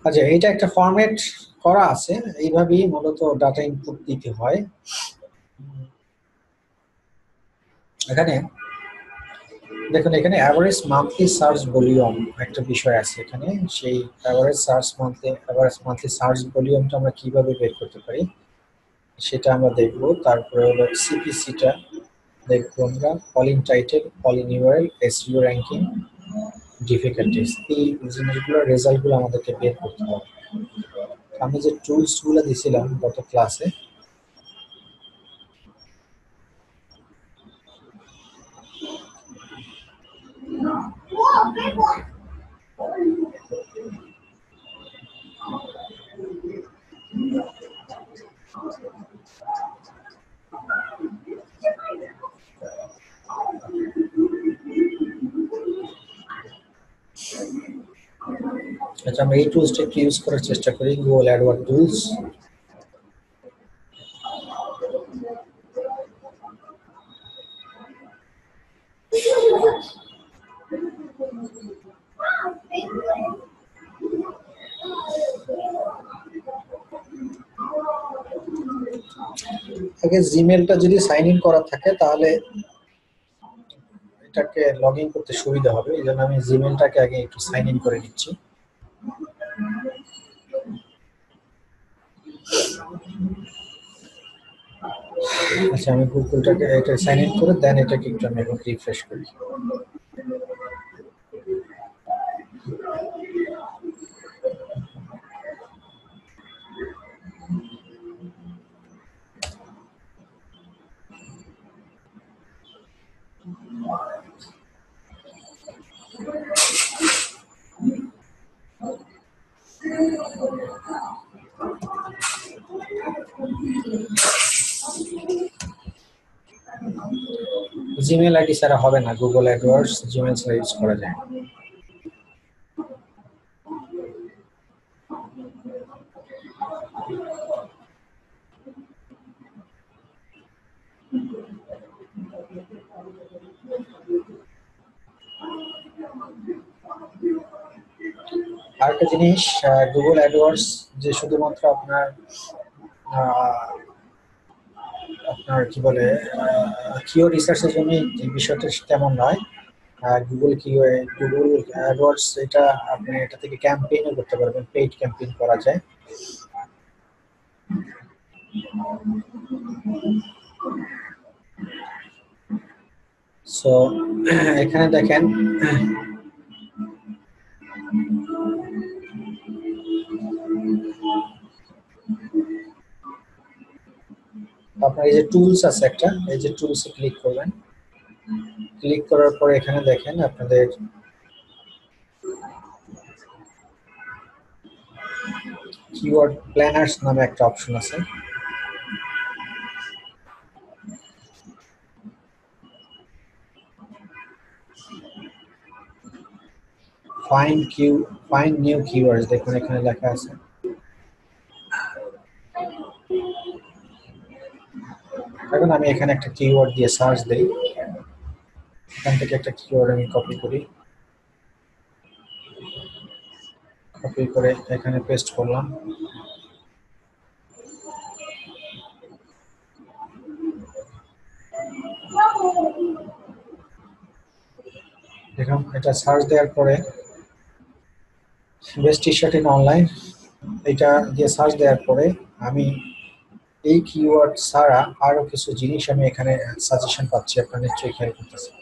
আচ্ছা, এটা একটা ফরম্যাট করা আছে, এইভাবেই মূলত ডাটা ইনপুট দিতে হয়। এখানে দেখুন, এখানে অ্যাভারেজ মান্থলি সার্চ ভলিউম একটা বিষয় আছে এখানে। সেই অ্যাভারেজ মান্থলি সার্চ ভলিউমটা আমরা কিভাবে বের করতে পারি সেটা আমরা দেখব। তারপরে হলো সিপিসিটা দেখবো আমরা, calling title, calling URL, SEO ranking, difficulties, এই জিনিসগুলোর রেজাল্টগুলো আমাদেরকে বের করতে হবে। আমি যে টুলসগুলো দিছিলাম গত ক্লাসে, আচ্ছা আমরা এই টুলসটা একটু ইউজ করার চেষ্টা করি, গুগল অ্যাডওয়ার্ড টুলস। আগে জিমেলটা যদি সাইন ইন করা থাকে তাহলে এটাকে লগ ইন করতে সুবিধা হবে, এই জন্য আমি জিমেলটাকে আগে একটু সাইন ইন করে নিচ্ছি। আচ্ছা, আমি গুগলটাকে এটা সাইন ইন করে দেন এটাকে একটু আমি এখন রিফ্রেশ করি। জিমেল আইডি ছাড়া হবে না, গুগল অ্যাডওয়ার্ডস জিমেল ছাড়া ইউজ করা যায়। আরেকটা জিনিস, গুগল অ্যাডওয়ার্ডস যে শুধুমাত্র আপনার আপনার কি বলে কিও রিসার্চের জন্য এই বিষয়টা তেমন নয়। গুগল অ্যাডওয়ার্ডস এটা আপনি এটা থেকে ক্যাম্পেইনও করতে পারবেন, পেইড ক্যাম্পেইন করা যায়। সো এখানে দেখেন আপনার এই যে টুলস আছে একটা, এই যে টুলসে ক্লিক করবেন। ক্লিক করার পরে এখানে দেখেন আপনাদের কিওয়ার্ড প্ল্যানার্স নামে একটা অপশন আছে। ফাইন্ড নিউ কিওয়ার্ডস, দেখুন এখানে লেখা আছে। এখন আমি এখানে একটা কিওয়ার্ড দিয়ে সার্চ দেই, এখান থেকে একটা কিওয়ার্ড আমি কপি করি, কপি করে এখানে পেস্ট করলাম। দেখুন এটা সার্চ দেওয়ার পরে best T shirt in online, এটা দিয়ে সার্চ দেওয়ার পরে আমি এই কিওয়ার্ড ছাড়া আরো কিছু জিনিস আমি এখানে সাজেশন পাচ্ছি, আপনারা নিশ্চয়ই খেয়াল করতেছেন।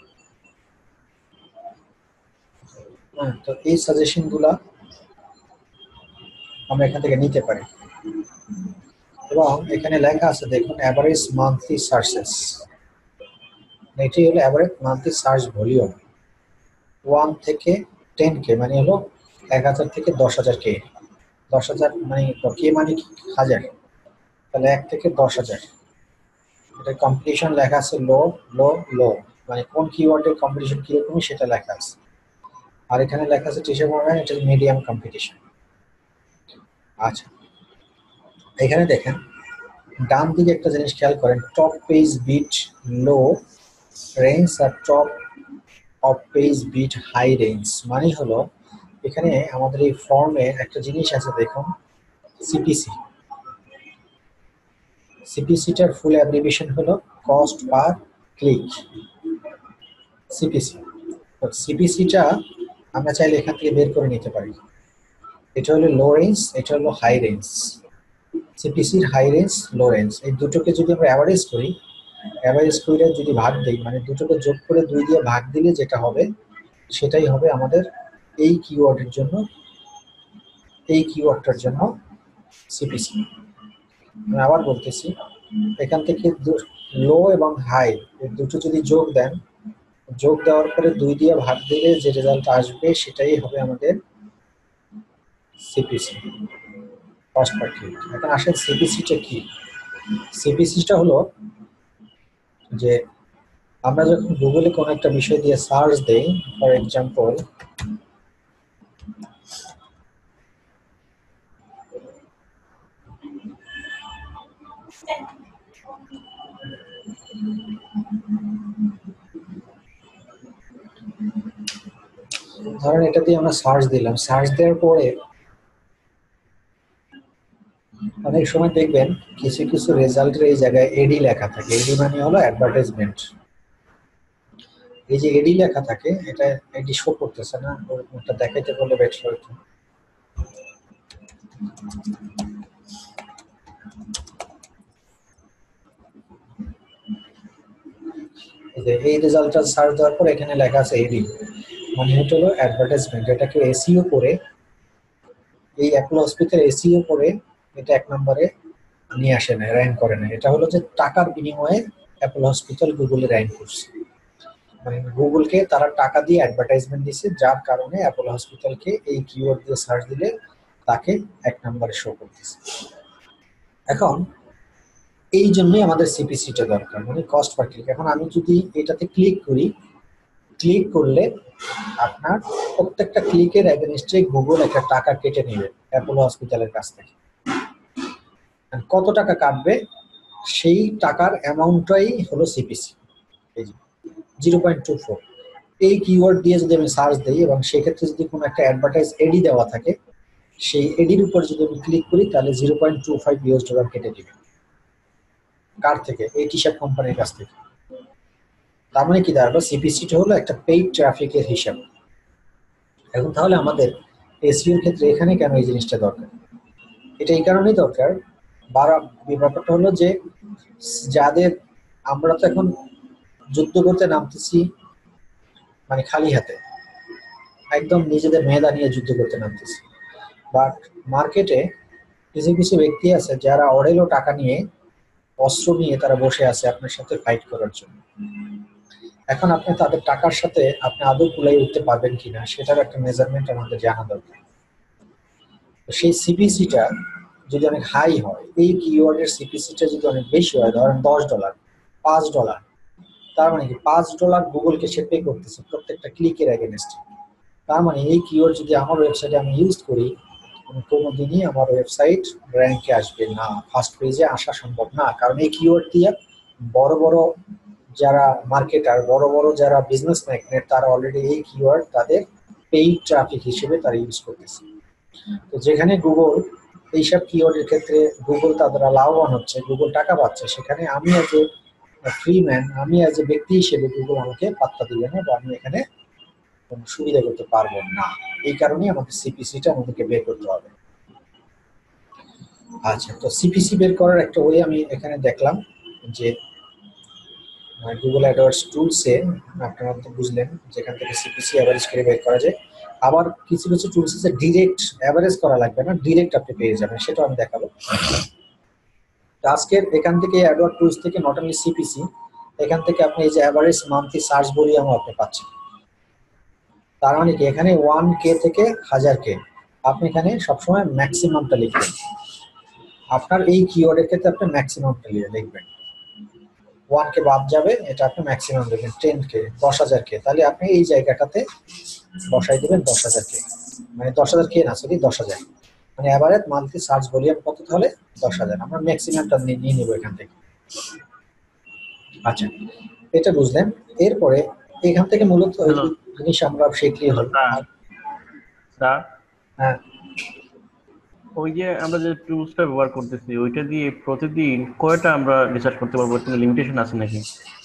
তো এই সাজেশন গুলা আমরা এখান থেকে নিতে পারি, এবং এখানে লেখা আছে দেখুন অ্যাভারেজ মান্থলি সার্চেস, এটি হলো অ্যাভারেজ মান্থলি সার্চ ভলিউম 1 থেকে 10K, মানে হলো 1000 থেকে 10,000 কে। 10,000 মানে কে মানে কি হাজার, তাহলে 1 থেকে 10,000। এটা কম্পিটিশন লেখা আছে লো লো লো, মানে কোন কিওয়ার্ডের কম্পিটিশন কিরকম সেটা লেখা আছে। আর এখানে লেখা আছে টিচার মনে এটা মিডিয়াম কম্পিটিশন। আচ্ছা, এখানে দেখেন ডান দিকে একটা জিনিস খেয়াল করেন, top page bit low range আর top of page bit high range, মানে হলো এখানে আমাদের এই ফর্মে একটা জিনিস আছে দেখুন, সিপিসি। সিপিসিটার ফুল অ্যাব্রিভিয়েশন হলো কস্ট পার ক্লিক, সিপিসি। তো সিপিসিটা আমরা চাইলে এখান থেকে বের করে নিতে পারি। এটা হলো লো রেঞ্জ, এটা হলো হাই রেঞ্জ। সিপিসির হাই রেঞ্জ, লো রেঞ্জ, এই দুটোকে যদি আমরা অ্যাভারেজ করি, অ্যাভারেজ করে যদি ভাগ দিই, মানে দুটোকে যোগ করে 2 দিয়ে ভাগ দিলে যেটা হবে সেটাই হবে আমাদের এই কিওয়ার্ডের জন্য, এই কিওয়ার্ডটার জন্য সিপিসি। আমি আবার বলতেছি, এখান থেকে লো এবং হাই এই দুটো যদি যোগ দেন, যোগ দেওয়ার পরে 2 দিয়ে ভাগ দিলে যে রেজাল্ট আসবে সেটাই হবে আমাদের সিপিসি, কস্ট পার ক্লিক। এখন আসেন সিপিসিটা কি। সিপিসিটা হলো যে আমরা যখন গুগলে কোনো একটা বিষয় দিয়ে সার্চ দেই, ফর এক্সাম্পল ধরেন এটা দিয়ে আমরা সার্চ দিলাম, সার্চ দেওয়ার পরে অনেক সময় দেখবেন কিছু কিছু রেজাল্টের এই জায়গায় এডি লেখা থাকে। এডি মানে হলো অ্যাডভার্টাইজমেন্ট। এই যে এডি লেখা থাকে, এটা এডি শো করতেছে না, ওটা দেখাইতে বললে বেটার হতো। এই রেজাল্টটা সার্চ দেওয়ার পর এখানে লেখা আছে এডি, মানে এটা হলো অ্যাডভার্টাইজমেন্ট। এটাকে এসইও করে, এই অ্যাপোলো হসপিটাল এসইও করে এটা 1 নম্বরে নিয়ে আসে না, র্যাঙ্ক করে না। এটা হলো যে টাকার বিনিময়ে অ্যাপোলো হসপিটাল গুগলে র্যাঙ্ক করছে, মানে গুগলকে তারা টাকা দিয়ে অ্যাডভার্টাইজমেন্ট দিচ্ছে, যার কারণে অ্যাপোলো হসপিটালকে এই কিওয়ার্ড দিয়ে সার্চ দিলে তাকে 1 নম্বরে শো করতেছে। এখন এই জন্যই আমাদের সিপিসিটা দরকার, মানে কস্ট পার ক্লিক। এখন আমি যদি এটাতে ক্লিক করি, ক্লিক করলে আপনার প্রত্যেকটা ক্লিকের এগেনস্টে গুগল একটা টাকা কেটে নেবে অ্যাপোলো হসপিটালের কাছ থেকে। কত টাকা কাটবে সেই টাকার অ্যামাউন্টটাই হলো সিপিসি, এই যে 0.24। এই কিওয়ার্ড দিয়ে যদি আমি সার্চ দিই এবং সেক্ষেত্রে যদি কোনো একটা অ্যাডভার্টাইজ এডি দেওয়া থাকে, সেই এডির উপর যদি আমি ক্লিক করি তাহলে $0.25 কেটে দিবে। কার থেকে? এই টি শার্ট কোম্পানির কাছ থেকে। তার মানে কি দাঁড়ালো, সিপিসিটা হলো একটা পেইড ট্রাফিকের হিসাব। এখন তাহলে আমাদের এসইওর ক্ষেত্রে এখানে কেন এই জিনিসটা দরকার? এটা এই কারণেই দরকার, ব্যাপারটা হলো যে যাদের, আমরা তো এখন যুদ্ধ করতে নামতেছি মানে খালি হাতে, একদম নিজেদের মেধা নিয়ে যুদ্ধ করতে নামতেছি। বাট মার্কেটে কিছু কিছু ব্যক্তি আছে যারা অঢেলো টাকা নিয়ে, অস্ত্র নিয়ে তারা বসে আছে আপনার সাথে ফাইট করার জন্য। এখন আপনি তাদের টাকার সাথে আপনি আদৌ কুলাই উঠতে পারবেন কিনা সেটার একটা মেজারমেন্ট আমাদের জানা দরকার। সেই সিপিসিটা যদি অনেক হাই হয়, এই কিওয়ার্ডের সিপিসিটা যদি অনেক বেশি হয়, ধরেন $10, $5, তার মানে কি $5 গুগলকে সে পে করতেছে প্রত্যেকটা ক্লিকের এগেনস্টে। তার মানে এই কিওয়ার্ড যদি আমার ওয়েবসাইটে আমি ইউজ করি, কোনোদিনই আমার ওয়েবসাইট র্যাঙ্কে আসবে না, ফার্স্ট পেজে আসা সম্ভব না। কারণ এই কিওয়ার্ড দিয়ে বড় বড় যারা মার্কেটার, বড় বড় যারা বিজনেস ম্যাগনেট, তারা অলরেডি এই কিওয়ার্ড তাদের পেইড ট্রাফিক হিসেবে তারা ইউজ করতেছে। তো যেখানে গুগল এইসব কিওয়ার্ডের ক্ষেত্রে গুগল তাদের লাভবান হচ্ছে, গুগল টাকা পাচ্ছে, সেখানে আমি এজ এ ফ্রি ম্যান, আমি এজ এ ব্যক্তি হিসেবে গুগল আমাকে পাত্তা দিবে না, বা আমি এখানে কোনো সুবিধা করতে পারবো না। এই কারণেই আমাদের সিপিসিটা আমাদেরকে বের করতে হবে। আচ্ছা, তো সিপিসি বের করার একটা ওয়ে আমি এখানে দেখলাম যে গুগল অ্যাডওয়ার্ডস টুলসে আপনারা তো বুঝলেন যেখান থেকে সিপিসি অ্যাভারেজ করে বের করা যায়। আবার কিছু কিছু টুলস আছে ডিরেক্ট অ্যাভারেজ করা লাগবে না, ডিরেক্ট আপনি পেয়ে যাবেন, সেটাও আমি দেখাবো। আজকের এখান থেকে অ্যাডওয়ার্ড টুলস থেকে নট অনলি সিপিসি, এখান থেকে আপনি এই যে অ্যাভারেজ মান্থলি সার্চ ভলিউমও আপনি পাচ্ছেন। তার মানে কি এখানে 1K থেকে 1000K, আপনি এখানে সবসময় ম্যাক্সিমামটা লিখবেন। আপনার এই কিওয়ার্ডের ক্ষেত্রে আপনি ম্যাক্সিমামটা লিখবেন, 1K বাদ যাবে, এটা আপনি ম্যাক্সিমাম দেবেন 10K, 10,000K। তাহলে আপনি এই জায়গাটাতে বসাই দেবেন 10,000K, মানে 10,000K না, সরি 10,000, মানে অ্যাভারেজ মান্থলি সার্চ ভলিউম কত তাহলে 10,000। আমরা ম্যাক্সিমামটা নিয়ে নিব এখান থেকে। আচ্ছা, এটা বুঝলেন। এরপরে এখান থেকে মূলত জিনিস আমরা শিখলি হল। স্যার, হ্যাঁ, ওই যে আমরা যে টুলসটা ব্যবহার করতেছি ওইটা দিয়ে প্রতিদিন কয়টা আমরা রিসার্চ করতে পারবো, কোনো লিমিটেশন আছে নাকি?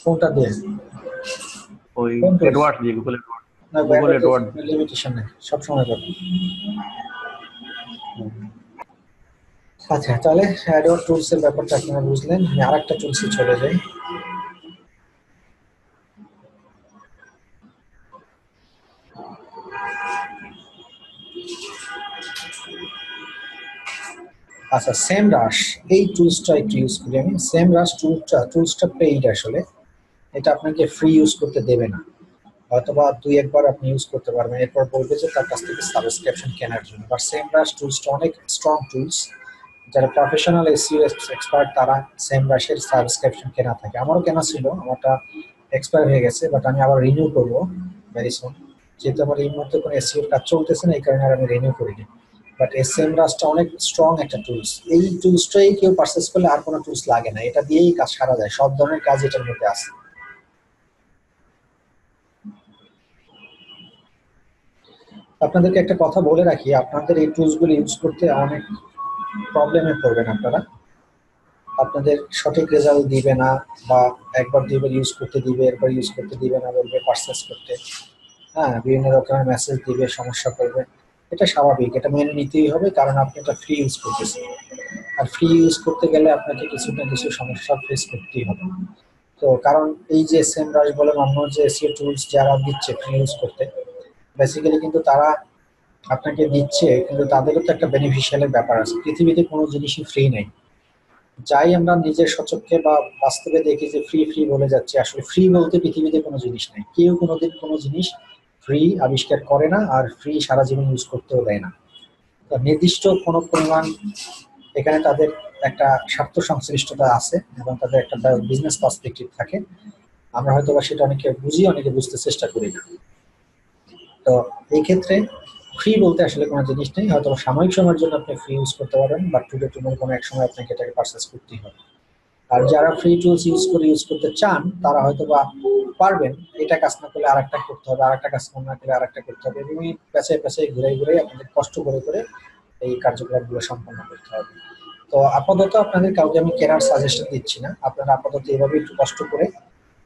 কোনটা দিয়ে? ওই কোন টুলস? এডওয়ার্ড দিয়ে, গুগল এডওয়ার্ড, না, গুগল এডওয়ার্ড। লিমিটেশন নেই, সবসময় পাবেন। আচ্ছা, তাহলে অ্যাডওয়ার্ড টুলস এর ব্যাপারটা আপনারা বুঝলেন। আমি আরেকটা টুলসে চলে যাই। আচ্ছা, সেম রাশ, এই টুলসটা একটু ইউজ করি আমি। সেম রাশ টুলসটা পেইড আসলে, এটা আপনাকে ফ্রি ইউজ করতে দেবে না, অথবা দুই একবার আপনি ইউজ করতে পারবেন, এরপর বলবে যে তার কাছ থেকে সাবস্ক্রিপশন কেনার জন্য। বাট সেম রাশ টুলসটা অনেক স্ট্রং টুলস, যারা প্রফেশনাল এসইও এক্সপার্ট তারা সেম রাশের সাবস্ক্রিপশন কেনা থাকে। আমারও কেনা ছিল, আমারটা এক্সপায়ার হয়ে গেছে, বাট আমি আবার রিনিউ করবো ভেরি সুন। যেহেতু আমার এই মুহূর্তে কোনো এসইওর কাজ চলতেছে না, এই কারণে আর আমি রিনিউ করিনি। বাট এসএম রাশটা অনেক স্ট্রং একটা টুলস। এই টুলসটাই কেউ পারচেস করলে আর কোনো টুলস লাগে না, এটা দিয়েই কাজ সারা যায়, সব ধরনের কাজ এটার মধ্যে আছে। আপনাদেরকে একটা কথা বলে রাখি, আপনাদের এই টুলসগুলো ইউজ করতে অনেক প্রবলেমে পড়বেন আপনারা। আপনাদের সঠিক রেজাল্ট দিবে না, বা একবার দুইবার ইউজ করতে দিবে, এরপর ইউজ করতে দিবে না, বলবে পারচেস করতে। হ্যাঁ, বিভিন্ন রকমের মেসেজ দিবে, সমস্যা করবে। এটা স্বাভাবিক, এটা মেনে নিতেই হবে, কারণ আপনি এটা ফ্রি ইউজ করতেছেন। আর ফ্রি ইউজ করতে গেলে আপনাকে কিছু না কিছু সমস্যা ফেস করতেই হবে। তো কারণ এই যে সেম রাশ বলেন, অন্য যে এসইও টুলস যারা দিচ্ছে ফ্রি ইউজ করতে, বেসিক্যালি কিন্তু তারা আপনাকে দিচ্ছে, কিন্তু তাদেরও তো একটা বেনিফিশিয়ালের ব্যাপার আছে। পৃথিবীতে কোনো জিনিসই ফ্রি নেই। যাই আমরা নিজের সচক্ষে বা বাস্তবে দেখি যে ফ্রি ফ্রি বলে যাচ্ছে, আসলে ফ্রি বলতে পৃথিবীতে কোনো জিনিস নেই। কেউ কোনোদিন কোনো জিনিস ফ্রি আবিষ্কার করে না, আর ফ্রি সারা জীবন ইউজ করতেও দেয় না। তো নির্দিষ্ট কোনো পরিমাণ এখানে তাদের একটা স্বার্থ সংশ্লিষ্টতা আছে, এবং তাদের একটা বিজনেস পার্সপেক্টিভ থাকে। আমরা হয়তো বা সেটা অনেকে বুঝি, অনেকে বুঝতে চেষ্টা করি না। তো এই ক্ষেত্রে ফ্রি বলতে আসলে কোনো জিনিস নেই। হয়তো সাময়িক সময়ের জন্য আপনি ফ্রি ইউজ করতে পারেন, বাট টুডে টুমোর কোনো এক সময় আপনাকে এটাকে পারচেস করতেই হবে। আর যারা ফ্রি টুলস ইউজ করতে চান, তারা হয়তো বা পারবেন, এটা কাজ না করলে আরেকটা করতে হবে, আরেকটা কাজ না করলে আরেকটা করতে হবে, এবং এই পেঁচায় পেঁচায় ঘুরে ঘুরে আপনাদের কষ্ট করে করে এই কার্যকলাপগুলো সম্পন্ন করতে হবে। তো আপাতত আপনাদের কাউকে আমি কেনার সাজেশন দিচ্ছি না, আপনারা আপাতত এভাবে একটু কষ্ট করে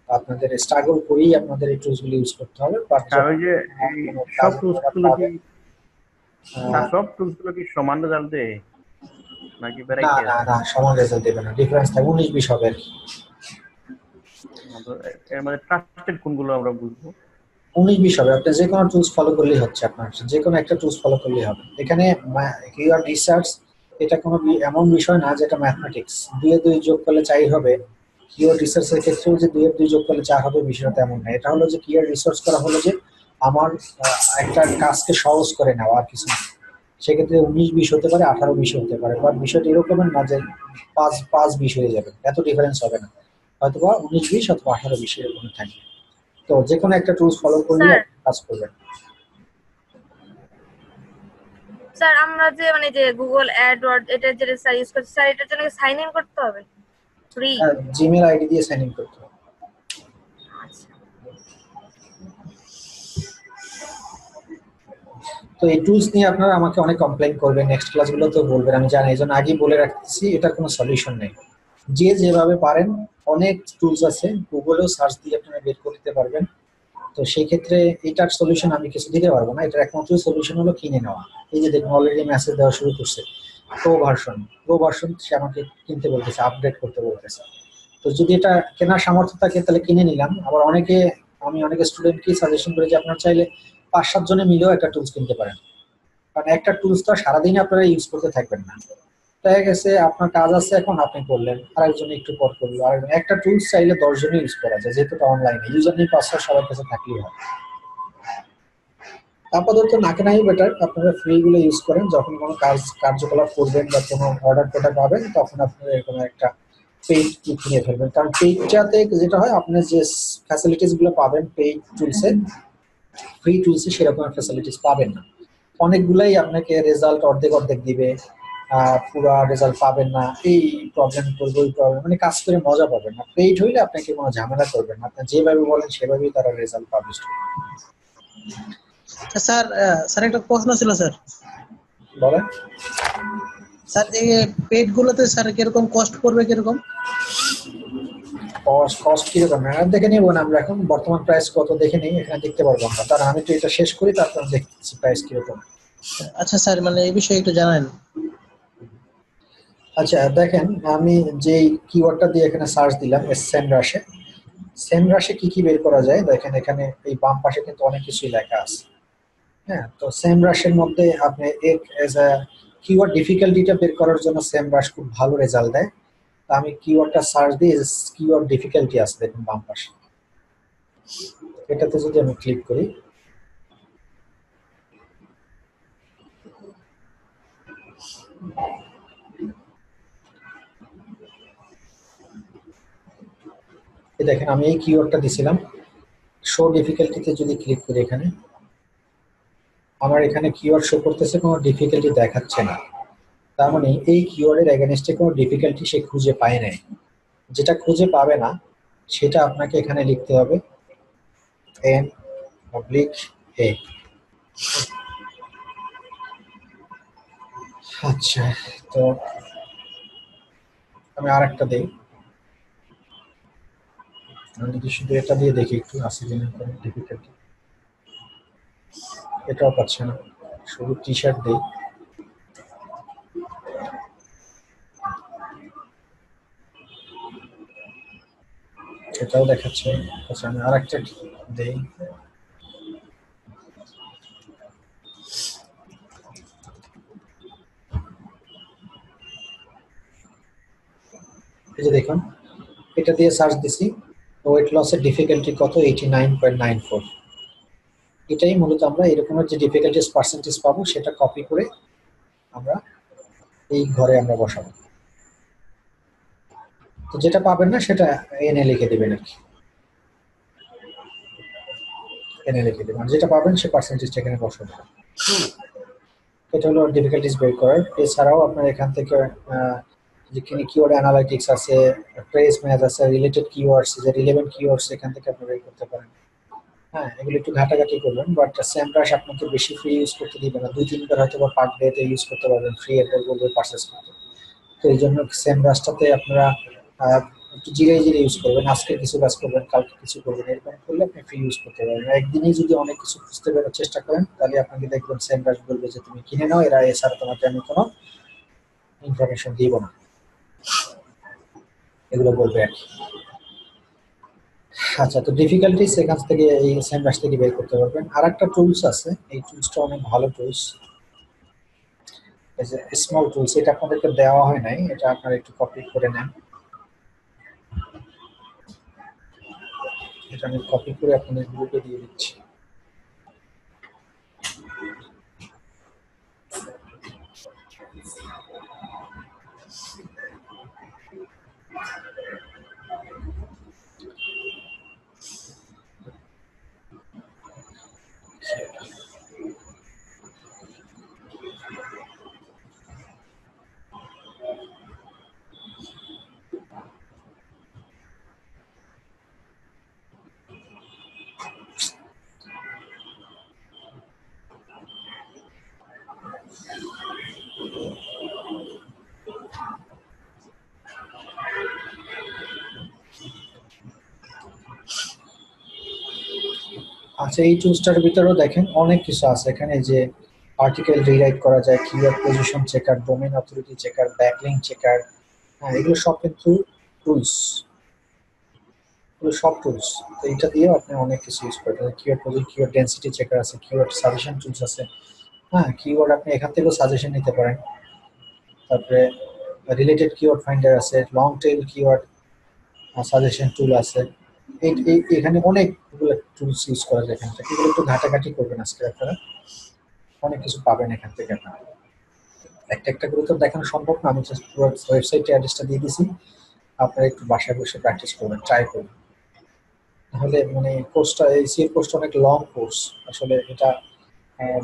আপনাদের স্ট্রাগল করেই আপনাদের এই টুলসগুলো ইউজ করতে হবে। বাট আর ওই যখন যে এই কোনো সব কাজ টুলস গুলো কি, পাবেন, স্যার সব টুলস গুলো কি সমান রেজাল্ট দেয় নাকি না ভ্যারাইটি না আছে? না, সমান রেজাল্ট দেবে না, ডিফারেন্স থাকে 19-20 হবে আর কি। এর মধ্যে ট্রাস্টেড কোনগুলো আমরা বুঝবো? 19-20 হবে, আপনি যে কোনো টুলস ফলো করলেই হচ্ছে, আপনার যে কোনো একটা টুলস ফলো করলেই হবে। এখানে কিওয়ার্ড রিসার্চ এটা কোনো এমন বিষয় না যেটা ম্যাথমেটিক্স 2 এ 2 যোগ করলে 4 হবে। কিওয়ার্ড রিসার্চের ক্ষেত্রেও যে 2 এ 2 যোগ করলে 4 হবে বিষয়টা তেমন না। এটা হলো যে কিওয়ার্ড রিসার্চ করা হলো যে আমার একটা কাজকে সহজ করে নেওয়া, আর কিছু না। সেক্ষেত্রে 19-20 হতে পারে, 18-20 হতে পারে, বাট বিষয়টা এরকমের না যে 5-5-20 হয়ে যাবে, এত ডিফারেন্স হবে না। হয়তোবা 19-20 অথবা 18-20 এরকম থাকবে। তো যে কোনো একটা টুলস ফলো করলে স্যার, আপনি কাজ করবেন। স্যার আমরা যে মানে যে গুগল অ্যাডওয়ার্ড এটা যে স্যার ইউজ করছি, স্যার এটার জন্য সাইন ইন করতে হবে ফ্রি? জিমেল আইডি দিয়ে সাইন ইন করতে হবে। আচ্ছা, তো এই টুলস নিয়ে আপনারা আমাকে অনেক কমপ্লেইন করবেন, নেক্সট ক্লাসগুলোতেও বলবেন, আমি জানি। এই জন্য আগেই বলে রাখতেছি, এটার কোনো সলিউশন নেই। যে যেভাবে পারেন, অনেক টুলস আছে, গুগলেও সার্চ দিয়ে আপনারা বের করে দিতে পারবেন। তো সেই ক্ষেত্রে এটার সলিউশন আমি কিছু দিতে পারবো না, এটার একমাত্র সলিউশন হলো কিনে নেওয়া। এই যে দেখুন, অলরেডি মেসেজ দেওয়া শুরু করছে, প্রো ভার্সন সে আমাকে কিনতে বলতেছে, আপডেট করতে বলতেছে। তো যদি এটা কেনার সামর্থ্য থাকে তাহলে কিনে নিলাম। আবার আমি অনেক স্টুডেন্টকে সাজেশন করি যে আপনারা চাইলে 5-7 জনে মিলেও একটা টুলস কিনতে পারেন, কারণ একটা টুলস তো সারাদিন আপনারা ইউজ করতে থাকবেন না। দেখা গেছে আপনার কাজ আছে, এখন আপনি করলেন, আরেকজন একটু পর করলো, আর একটা টুলস চাইলে 10 জনে ইউজ করা যায়, যেহেতু এটা অনলাইনে ইউজার নেই, পাসওয়ার্ড সবার কাছে থাকলেই হয়। আপাতত নাকে নাই বেটার, আপনারা ফ্রি গুলো ইউজ করেন, যখন কোনো কার্যকলাপ করবেন বা কোনো অর্ডার টোটা পাবেন, তখন আপনারা এরকম একটা পেইড কিনে ফেলবেন। কারণ পেইডটাতে যেটা হয়, আপনি যে ফ্যাসিলিটিস গুলো পাবেন পেইড টুলসে, ফ্রি টুলসে সেরকম ফ্যাসিলিটিস পাবেন না। অনেকগুলাই আপনাকে রেজাল্ট অর্ধেক অর্ধেক দিবে, পুরো রেজাল্ট পাবেন না, এই প্রবলেম করবে, ওই প্রবলেম, মানে কাজ করে মজা পাবেন না। পেইড হইলে আপনাকে কোনো ঝামেলা করবেন না, আপনি যেভাবে বলেন সেভাবেই তারা রেজাল্ট পাবলিশ করবে। স্যার স্যার একটা প্রশ্ন ছিল স্যার। বলেন। স্যার এই পেড গুলোতে স্যার কিরকম কস্ট পড়বে কিরকম? কস্ট কিরকম দেখে নিব না আমরা, এখন বর্তমান প্রাইস কত দেখে নিই, এখানে দেখতে পারবো আমরা। তার আমি তো এটা শেষ করি, তারপর দেখতেছি প্রাইস কিরকম। আচ্ছা স্যার, মানে এই বিষয়ে একটু জানান। আচ্ছা দেখেন, আমি যে কিওয়ার্ডটা দিয়ে এখানে সার্চ দিলাম সেমরাশে, সেমরাশে কি কি বের করা যায় দেখেন, এখানে এই বাম পাশে কিন্তু অনেক কিছুই লেখা আছে। হ্যাঁ, তো সেমরাশের মধ্যে আপনি এজ আ কিওয়ার্ড ডিফিকাল্টিটা বের করার জন্য সেমরাশ খুব ভালো রেজাল্ট দেয়। তো আমি কিওয়ার্ডটা সার্চ দিয়ে কিওয়ার্ড ডিফিকাল্টি আছে দেখুন বাম পাশে, এটাতে যদি আমি ক্লিক করি, দেখেন আমি এই কিওয়ার্ডটা দিছিলাম। শো ডিফিকাল্টিতে যদি ক্লিক করি, এখানে আমার এখানে কিওয়ার্ড শো করতেছে, কোনো ডিফিকাল্টি দেখাচ্ছে না। তার মানে এই কিওয়ার্ডের এগেনস্টে কোনো ডিফিকাল্টি সে খুঁজে পায় নাই। যেটা খুঁজে পাবে না সেটা আপনাকে এখানে লিখতে হবে N/A। আচ্ছা, তো আমি আরেকটা দিই, আমি যদি শুধু এটা দিয়ে দেখি একটু আছে কিনা কোনো ডিফিকাল্টি, এটাও পাচ্ছে না। শুধু টি শার্ট দিই, এটাও দেখাচ্ছে। আচ্ছা আমি আরেকটা দিই, এই যে দেখুন এটা দিয়ে সার্চ দিছি, ওয়েট লসের ডিফিকাল্টি কত, 89.94। এটাই মূলত আমরা এরকমের যে ডিফিকাল্টিস পার্সেন্টেজ পাবো সেটা কপি করে আমরা এই ঘরে আমরা বসাবো। তো যেটা পাবেন না সেটা এনে লিখে দেবেন আর কি, এনে লিখে দেবেন, যেটা পাবেন সে পার্সেন্টেজটা এখানে বসাবো। এটা হলো ডিফিকাল্টিস বের করার। এছাড়াও আপনার এখান থেকে যেখানে কিওয়ার্ড অ্যানালাইটিক্স আছে, ফ্রেজ ম্যাচ আছে, রিলেটেড কিওয়ার্ডস, যে রিলেভেন্ট কিওয়ার্ডস এখান থেকে আপনি বের করতে পারেন। হ্যাঁ, এগুলো একটু ঘাটাঘাটি করবেন, বাট সেমরাশ আপনাকে বেশি ফ্রি ইউজ করতে দিবে না, 2-3বার হয়তো বা পার ডেতে ইউজ করতে পারবেন, ফ্রি এরপর বলবে পারচেস করতে। তো এই জন্য সেমরাশটাতে আপনারা একটু জিরে জিরে ইউজ করবেন, আজকে কিছু কাজ করবেন, কালকে কিছু করবেন, এরকম করলে আপনি ফ্রি ইউজ করতে পারবেন। একদিনেই যদি অনেক কিছু খুঁজতে বেরোর চেষ্টা করেন তাহলে আপনাকে দেখবেন সেমরাশ বলবে যে তুমি কিনে নাও, এছাড়া তোমাকে আমি কোনো ইনফরমেশন দিব না, এগুলো বলবে আর কি। আচ্ছা, তো ডিফিকাল্টিস এখান থেকে এই সেমরাশ থেকে বের করতে পারবেন। আর একটা টুলস আছে, এই টুলসটা অনেক ভালো টুলস, এই যে স্মল টুলস, এটা আপনাদেরকে দেওয়া হয় নাই, এটা আপনারা একটু কপি করে নেন। এটা আমি কপি করে আপনাদের গ্রুপে দিয়ে দিচ্ছি। আচ্ছা, এই টুলসটার ভিতরেও দেখেন অনেক কিছু আছে এখানে, যে আর্টিকেল রিরাইট করা যায়, keyword position checker, domain authority checker, backlink checker. হ্যাঁ, এগুলো সব কিন্তু টুলস, এগুলো সব টুলস। তো এটা দিয়েও আপনি অনেক কিছু ইউজ করতে পারেন। Keyword position, keyword density checker আছে, কিওয়ার্ড সাজেশন টুলস আছে। হ্যাঁ, কিওয়ার্ড আপনি এখান থেকেও সাজেশন নিতে পারেন। তারপরে রিলেটেড কিওয়ার্ড ফাইন্ডার আছে, লং টেল কিওয়ার্ড সাজেশন টুল আছে। এখানে অনেকগুলো টুলস ইউজ করা যায় এখান থেকে, এগুলো একটু ঘাটাঘাটি করবেন আজকে আপনারা, অনেক কিছু পাবেন এখান থেকে আপনারা। একটা একটা করে তো দেখানো সম্ভব না, আমি জাস্ট পুরো ওয়েবসাইটে অ্যাড্রেসটা দিয়ে দিছি, আপনারা একটু বাসায় বসে প্র্যাকটিস করবেন, ট্রাই করবেন। তাহলে মানে কোর্সটা, এই সিএ কোর্সটা অনেক লং কোর্স আসলে, এটা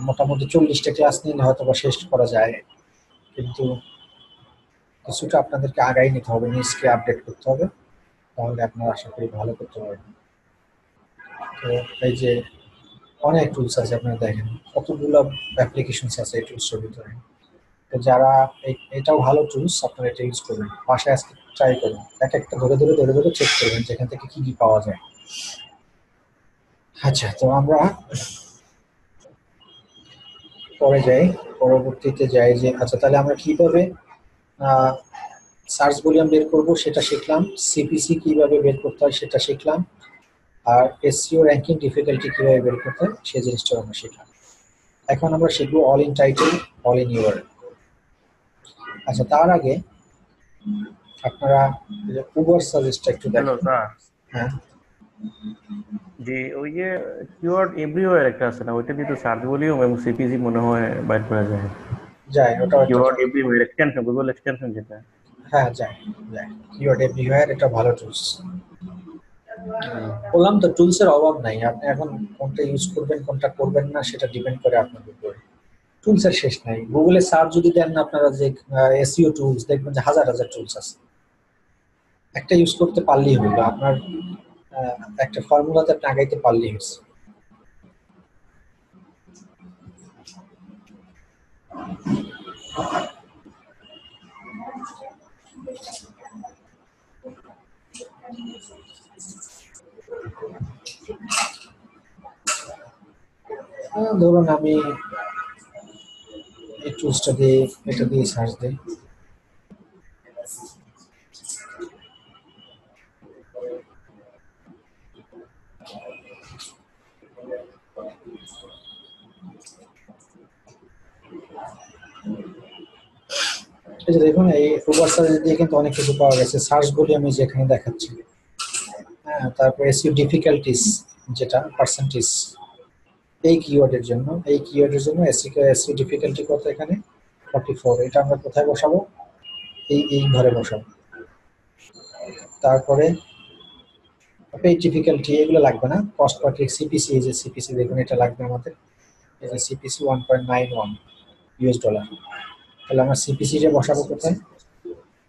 মোটামুটি 40টা ক্লাস নিলে হয়তো বা শেষ করা যায়, কিন্তু কিছুটা আপনাদেরকে আগাই নিতে হবে, নিজকে আপডেট করতে হবে, তাহলে আপনারা আশা করি ভালো করতে পারবেন। তো এই যে অনেক টুলস আছে, আপনারা দেখেন কতগুলো অ্যাপ্লিকেশনস আছে এই টুলসের ভিতরে। তো যারা এটাও ভালো টুলস, আপনারা এটা ইউজ করবেন, বাসায় আজকে ট্রাই করুন, এক একটা ধরে চেক করবেন যেখান থেকে কি কি পাওয়া যায়। আচ্ছা, তো আমরা পরবর্তীতে যাই যে আচ্ছা তাহলে আমরা কিভাবে সার্চ ভলিউম বের করব সেটা শিখলাম, সিপিসি কিভাবে বের করতে হয় সেটা শিখলাম, আর এসইও র্যাঙ্কিং ডিফিকাল্টি কিভাবে বের করতে হয় সেই জিনিসটা আমরা শিখলাম। এখন আমরা শিখবো all in title, all in URL. আচ্ছা, তার আগে আপনারা উবার সাজেস্টটা একটু হ্যালো দেখেন। স্যার, হ্যাঁ, যে ওই যে কিওয়ার্ড এভরিওয়্যার একটা আছে না, ওইটা দিয়ে তো সার্চ ভলিউম এবং সিপিসি মনে হয় বাইর করা যায়। যায় ওটা একটা, keyword everywhere extension, Google extension যেটা। হ্যাঁ যায় কিওয়ার্ড এভরিওয়্যার, এটা ভালো টুলস। বললাম তো টুলসের অভাব নাই, আপনি এখন কোনটা ইউজ করবেন কোনটা করবেন না সেটা ডিপেন্ড করে আপনার উপরে। টুলসের শেষ নাই, গুগলে সার্চ যদি দেন না আপনারা যে এসইও টুলস দেখবেন যে হাজার হাজার টুলস আছে, একটা ইউজ করতে পারলেই হলো, আপনার একটা ফর্মুলাতে আপনি আগাইতে পারলেই হয়েছে। ধরুন আমি এই টুলসটা দিয়ে এটা দিয়ে সার্চ দিই, এই যে দেখুন এই উবার সার্চ দিয়ে কিন্তু অনেক কিছু পাওয়া গেছে। সার্চ বলি আমি যেখানে দেখাচ্ছি, হ্যাঁ, তারপর এসইও ডিফিকাল্টিস যেটা পার্সেন্টেজ, এই কিওয়ার্ডের জন্য এসইও ডিফিকাল্টি কত এখানে 44, এটা আমরা কোথায় বসাবো, এই ঘরে বসাবো। তারপরে পেজ ডিফিকাল্টি এগুলো লাগবে না, কস্ট পার ক্লিক সিপিসি, এই যে সিপিসি দেখুন এটা লাগবে আমাদের, এই যে সিপিসি 1.91 ইউএস ডলার। তাহলে আমরা সিপিসি টা বসাবো কোথায়,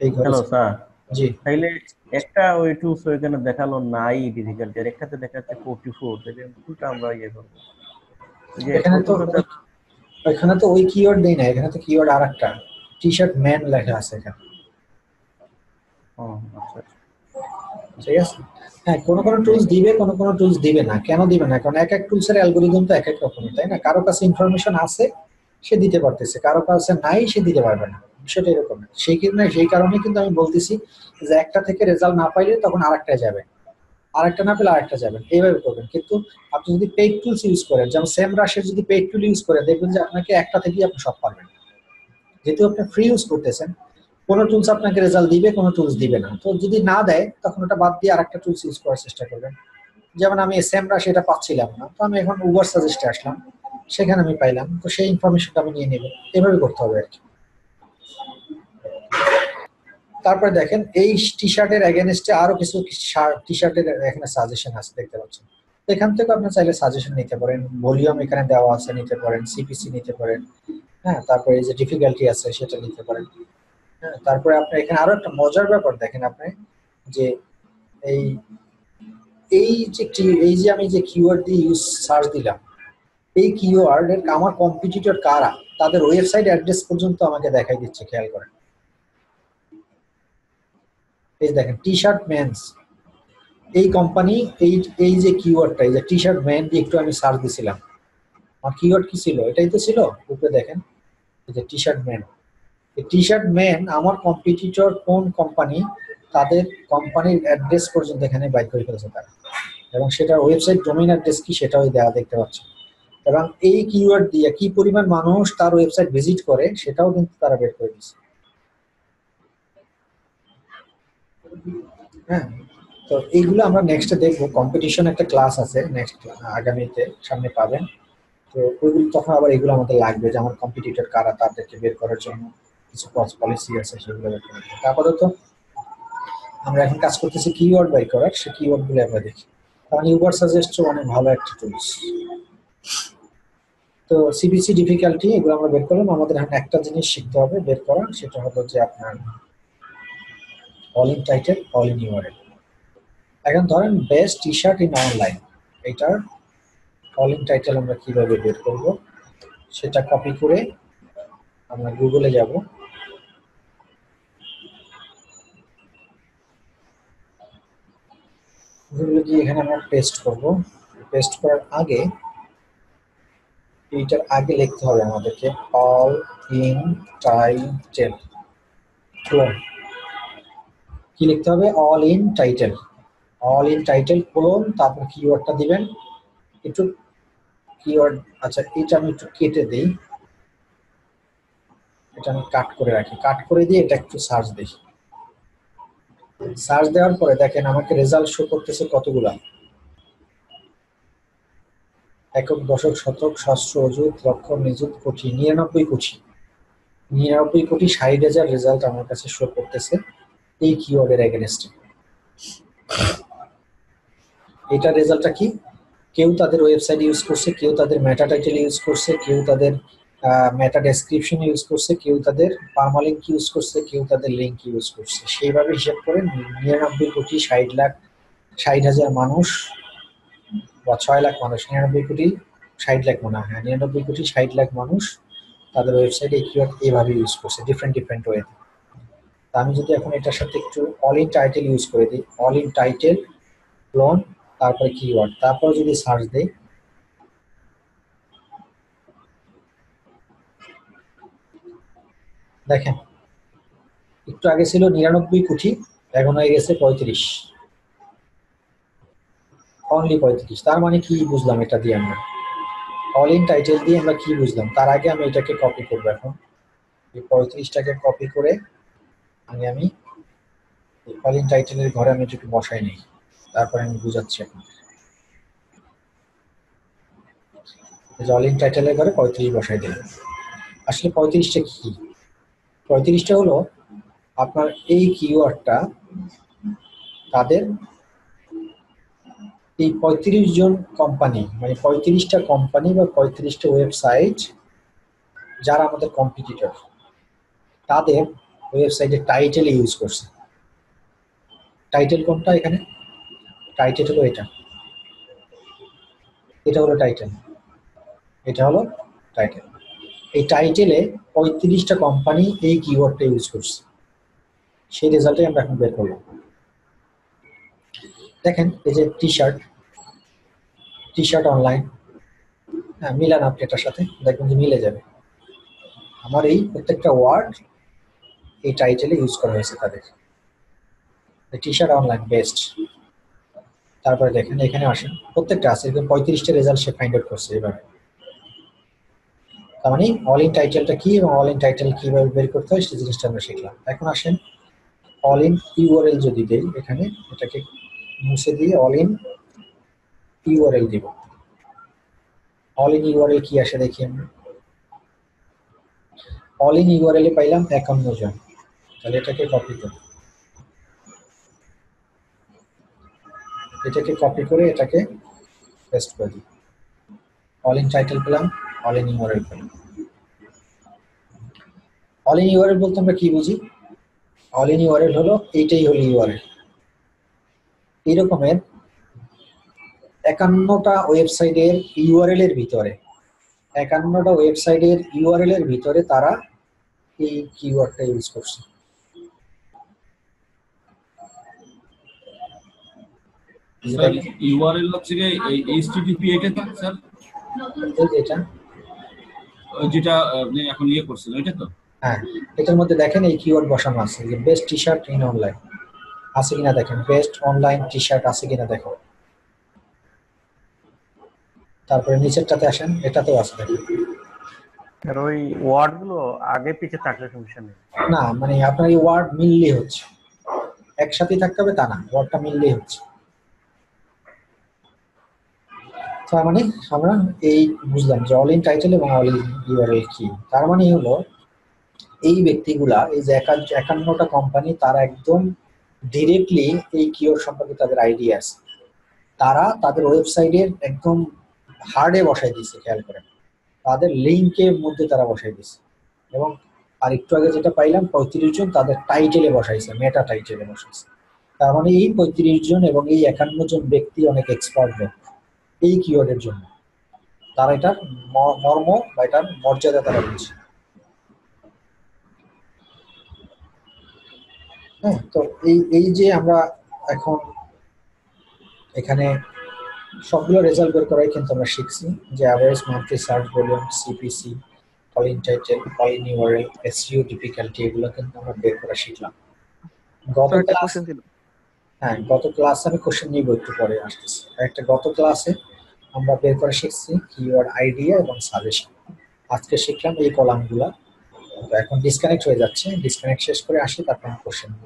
এই ঘরে। হ্যালো স্যার, জি, তাইলে একটা ওই টুলস ওইখানে দেখালো নাই ডিফিকাল্টি, আর একটাতে দেখাচ্ছে 44, তাহলে কোনটা আমরা ইয়ে করবো? যে এখানে তো প্রথমটাতে এখানে তো ওই কিওয়ার্ড দেই না, এখানে তো কিওয়ার্ড আরেকটা টি শার্ট ম্যান লেখা আছে এখানে। ও আচ্ছা, ঠিক আছে, হ্যাঁ, কোন টুলস দিবে কোন টুলস দিবে না। কেন দিবে না? কারণ এক এক টুলসের অ্যালগরিদম তো এক এক রকমের, তাই না? কারো কাছে ইনফরমেশন আছে সে দিতে পারতেছে, কারো কাছে নাই সে দিতে পারবে না, বিষয়টা এরকম। সেই কারণে কিন্তু আমি বলতেছি যে একটা থেকে রেজাল্ট না পাইলে তখন আরেকটায় যাবে, আরেকটা না পেলে আরেকটা যাবেন, এইভাবে করবেন। কিন্তু আপনি যদি পেইড টুলস ইউজ করেন, যেমন সেম রাশের যদি পেইড টুল ইউজ করেন, দেখবেন যে আপনাকে একটা থেকেই আপনি সব পারবেন। যেহেতু আপনি ফ্রি ইউজ করতেছেন, কোনো টুলস আপনাকে রেজাল্ট দিবে, কোনো টুলস দিবে না। তো যদি না দেয় তখন ওটা বাদ দিয়ে আরেকটা টুলস ইউজ করার চেষ্টা করবেন। যেমন আমি সেমরা সেটা পাচ্ছিলাম না, তো আমি এখন উবার সাজেস্টে আসলাম, সেখানে আমি পাইলাম, তো সেই ইনফরমেশনটা আমি নিয়ে নেব। এভাবে করতে হবে আর কি। তারপরে দেখেন এই টি শার্টের এগেনস্টে আরো কিছু টি শার্টের এখানে সাজেশন আছে, দেখতে পাচ্ছেন। এখান থেকে আপনি চাইলে সাজেশন নিতে পারেন, ভলিউম এখানে দেওয়া আছে, নিতে পারেন, সিপিসি নিতে পারেন, হ্যাঁ, তারপরে এই যে ডিফিকাল্টি আছে সেটা নিতে পারেন। হ্যাঁ, তারপরে আপনি এখানে আরো একটা মজার ব্যাপার দেখেন আপনি, যে এই এই যে আমি যে কিওয়ার্ড দিয়ে ইউজ সার্চ দিলাম, এই কিওয়ার্ড এর আমার কম্পিটিটর কারা তাদের ওয়েবসাইট অ্যাড্রেস পর্যন্ত আমাকে দেখাই দিচ্ছে, খেয়াল করেন। এই দেখেন টি শার্ট মেন্স, এই কোম্পানি, এই যে কিওয়ার্ডটা, এই যে টি শার্ট ম্যান দিয়ে একটু আমি সার্চ দিছিলাম, আমার কিওয়ার্ড কি ছিল, এটাই তো ছিল। উপরে দেখেন এই যে টি শার্ট ম্যান, এই টি শার্ট ম্যান আমার কম্পিটিটর কোন কোম্পানি, তাদের কোম্পানির অ্যাড্রেস পর্যন্ত এখানে বাইর করে ফেলেছে তারা, এবং সেটার ওয়েবসাইট ডোমেইন অ্যাড্রেস কি সেটাও দেওয়া দেখতে পাচ্ছি। এবং এই কিওয়ার্ড দিয়ে কি পরিমাণ মানুষ তার ওয়েবসাইট ভিজিট করে সেটাও কিন্তু তারা বের করে দিচ্ছে। হ্যাঁ, তো এইগুলো আমরা নেক্সটে দেখবো। কম্পিটিশন একটা ক্লাস আছে নেক্সট, আগামীতে সামনে পাবেন। তো ওইগুলো তখন আবার এগুলো আমাদের লাগবে, যে আমার কম্পিটিটর কারা তাদেরকে বের করার জন্য কিছু পলিসি আছে সেগুলো বের করে দিতে। আপাতত আমরা এখন কাজ করতেছি কিওয়ার্ড বের করার, সেই কিওয়ার্ড গুলো আমরা দেখি। কারণ ইউবার সাজেস্ট অনেক ভালো একটা টুলস। তো সিবিসি ডিফিকাল্টি এগুলো আমরা বের করলাম। আমাদের এখন একটা জিনিস শিখতে হবে বের করা, সেটা হলো যে আপনার all in title, all in URL. এখন ধরেন best T shirt in online, এটার অল ইন টাইটেল আমরা কিভাবে বের করব সেটা কপি করে আমরা গুগলে যাব। গুগলে গিয়ে এখানে আমরা পেস্ট করব। পেস্ট করার আগে এইটার আগে লিখতে হবে আমাদেরকে অল ইন টাইটেল ক্লোন। কি লিখতে হবে? All in title. All in title clone, তারপর কিওয়ার্ডটা দিবেন একটু কিওয়ার্ড। আচ্ছা, এটা আমি একটু কেটে দিই, এটা আমি কাট করে রাখি। কাট করে দিয়ে এটা একটু সার্চ দিই। সার্চ দেওয়ার পরে দেখেন আমাকে রেজাল্ট শো করতেছে কতগুলা। একক, দশক, শতক, সহস্র, অযুত, লক্ষ, নিযুত, কোটি, 99 কোটি। 99,60,000 রেজাল্ট আমার কাছে শো করতেছে এই কিওয়ার্ডের এগেনস্টে। এটা রেজাল্টটা কি? কেউ তাদের ওয়েবসাইট ইউজ করছে, কেউ তাদের মেটা টাইটেল ইউজ করছে, কেউ তাদের মেটা ডেসক্রিপশন ইউজ করছে, কেউ তাদের পার্মালিঙ্ক ইউজ করছে, কেউ তাদের লিঙ্ক ইউজ করছে। সেইভাবে হিসাব করে 99,60,000 মানুষ বা 6 লাখ মানুষ, 99,60,000,000 মনে হয়, 99,60,000,000 মানুষ তাদের ওয়েবসাইটে কিওয়ার্ড এইভাবে ইউজ করছে ডিফারেন্ট ওয়েতে। তা আমি যদি এখন এটার সাথে একটু অল ইন টাইটেল ইউজ করে দিই, অল ইন টাইটেল ক্লোন, তারপরে কিওয়ার্ড, তারপর যদি সার্চ দেই, দেখেন একটু আগে ছিল 99 কোটি, এখন হয়ে গেছে 35, অনলি 35। তার মানে কি বুঝলাম এটা দিয়ে? আমরা অল ইন টাইটেল দিয়ে আমরা কি বুঝলাম? তার আগে আমি এটাকে কপি করবো। এখন এই 35টাকে কপি করে আমি অল ইন টাইটেলের ঘরে আমি একটু বসাই নিই, তারপরে আমি বুঝাচ্ছি। এখন অল ইন টাইটেলের ঘরে 35 বসাই দিলাম। আসলে 35টা কি? 35টা হলো আপনার এই কিওয়ার্ডটা তাদের এই 35 জন কোম্পানি, মানে 35টা কোম্পানি বা 35টা ওয়েবসাইট যারা আমাদের কম্পিটিটর, তাদের ওয়েবসাইটে টাইটেল ইউজ করছে। টাইটেল কোনটা? এখানে টাইটেল হলো এটা, এটা হলো টাইটেল, এটা হলো টাইটেল। এই টাইটেলে 35টা কোম্পানি এই কিওয়ার্ডটা ইউজ করছে, সেই রেজাল্টে আমরা এখন বের করলাম। দেখেন এই যে টি শার্ট অনলাইন, হ্যাঁ মিলান আপনি এটার সাথে, দেখবেন যে মিলে যাবে। আমার এই প্রত্যেকটা ওয়ার্ড এই টাইটেলে ইউজ করা হয়েছে তাদের। টি শার্ট অনলাইন বেস্ট, তারপরে দেখেন এখানে আসেন প্রত্যেকটা আছে, এরকম 35টা রেজাল্ট সে ফাইন্ড আউট করছে এভাবে। তার মানে অল ইন টাইটেলটা কি এবং অল ইন টাইটেল কিভাবে বের করতে হয় সেই জিনিসটা আমরা শিখলাম। এখন আসেন অল ইন ইউআরএল যদি দেই, এখানে এটাকে মুছে দিয়ে অল ইন ইউআরএল দিব। অল ইন ইউআরএল কি আসে দেখি আমরা। অল ইন ইউআরএল এ পাইলাম 51 জন। তাহলে এটাকে কপি করি, এটাকে কপি করে এটাকে পেস্ট করে দিই। অল ইন টাইটেল পেলাম, অল ইন ইউআরএল পেলাম। অল ইন ইউআরএল বলতে আমরা কি বুঝি? অল ইন ইউআরএল হলো এইটাই হলো ইউআরএল। এই রকমের 51টা ওয়েবসাইটের ইউআরএল এর ভিতরে, 51টা ওয়েবসাইটের ইউআরএল এর ভিতরে তারা এই কিওয়ার্ডটা ইউজ করছে। স্যার ইউআরএল হচ্ছে কি এই এইচটিটিপি এটা তো স্যার, এটা যেটা আপনি এখন ইয়ে করছেন এটা তো? হ্যাঁ, এটার মধ্যে দেখেন এই কিওয়ার্ড বসানো আছে যে best T shirt in online আছে কিনা দেখেন, বেস্ট অনলাইন টি শার্ট আছে কিনা দেখো। তারপরে নিচেরটাতে আসেন, এটাতেও আছে দেখেন। আর ওই ওয়ার্ড গুলো আগে পিছে থাকলে সমস্যা নেই। না মানে আপনার এই ওয়ার্ড মিললেই হচ্ছে, একসাথে থাকতে হবে তা না, ওয়ার্ডটা মিললেই হচ্ছে। তার মানে আমরা এই বুঝলাম যে অল ইন টাইটেল এবং অল ইন ইউআরএল কি। তার মানে হলো এই ব্যক্তিগুলা, এই যে 51টা কোম্পানি, তারা একদম ডিরেক্টলি এই কিওয়ার্ড সম্পর্কে তাদের আইডিয়া আছে, তারা তাদের ওয়েবসাইটের একদম হার্ডে বসাই দিয়েছে। খেয়াল করেন তাদের লিঙ্কের মধ্যে তারা বসাই দিয়েছে। এবং আর একটু আগে যেটা পাইলাম 35 জন তাদের টাইটেলে বসাইছে, মেটা টাইটেলে বসাইছে। তার মানে এই 35 জন এবং এই 51 জন ব্যক্তি অনেক এক্সপার্ট লোক এই কিওয়ার্ডের জন্য। তারা এটার মর্ম বা এটার মর্যাদা তারা বুঝে। হ্যাঁ, তো এই যে আমরা এখন এখানে সবগুলো রেজাল্ট বের করাই কিন্তু আমরা শিখছি, যে average monthly search volume, CPC, calling title, calling URL, SEO difficulty, এগুলো কিন্তু আমরা বের করা শিখলাম। গত স্যার একটা ক্লাস কোশ্চেন ছিল। হ্যাঁ, গত ক্লাসে আমি কোশ্চেন নিব একটু পরে আসতেছি। গত ক্লাসে আমরা বের করে শিখছি কিওয়ার্ড আইডিয়া এবং সাজেশন। আজকে শিখলাম এই কলামগুলা। তো এখন ডিসকানেক্ট হয়ে যাচ্ছে, ডিসকানেক্ট শেষ করে আসি, তারপর আমি কোশ্চেন নিব।